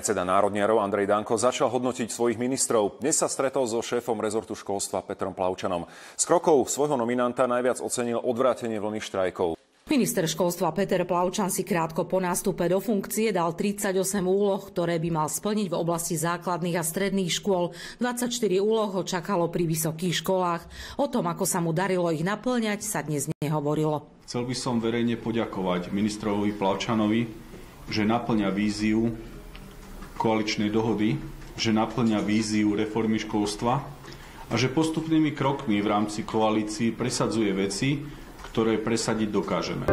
Predseda národniarov Andrej Danko začal hodnotiť svojich ministrov. Dnes sa stretol so šéfom rezortu školstva Petrom Plavčanom. Z krokov svojho nominanta najviac ocenil odvrátenie vlny štrajkov. Minister školstva Peter Plavčan si krátko po nástupe do funkcie dal 38 úloh, ktoré by mal splniť v oblasti základných a stredných škôl. 24 úloh ho čakalo pri vysokých školách. O tom, ako sa mu darilo ich naplňať, sa dnes nehovorilo. Chcel by som verejne poďakovať ministrovi Plavčanovi, že naplňa víziu koaličnej dohody, že naplňa víziu reformy školstva a že postupnými krokmi v rámci koalícií presadzuje veci, ktoré presadiť dokážeme.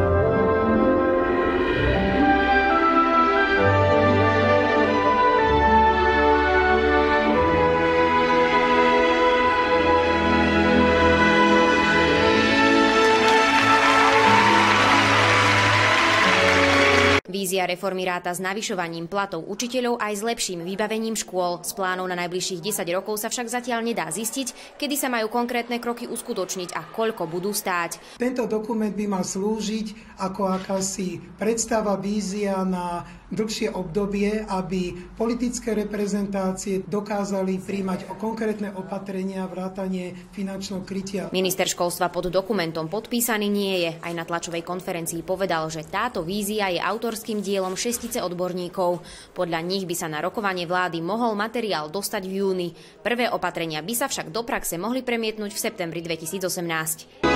Vízia reformy ráta s navyšovaním platov učiteľov aj s lepším vybavením škôl. Z plánov na najbližších 10 rokov sa však zatiaľ nedá zistiť, kedy sa majú konkrétne kroky uskutočniť a koľko budú stáť. Tento dokument by mal slúžiť ako akási predstava, vízia na dlhšie obdobie, aby politické reprezentácie dokázali príjmať konkrétne opatrenia vrátane finančného krytia. Minister školstva pod dokumentom podpísaný nie je. Aj na tlačovej konferencii povedal, že táto vízia je autorským dielom šestice odborníkov. Podľa nich by sa na rokovanie vlády mohol materiál dostať v júni. Prvé opatrenia by sa však do praxe mohli premietnúť v septembri 2018.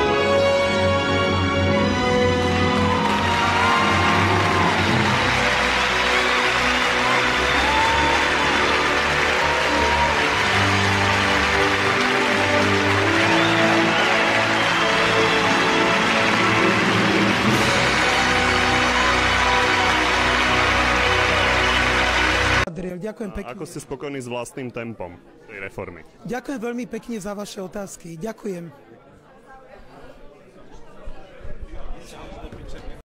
Ďakujem pekne. Ako ste spokojní s vlastným tempom tej reformy? Ďakujem veľmi pekne za vaše otázky. Ďakujem.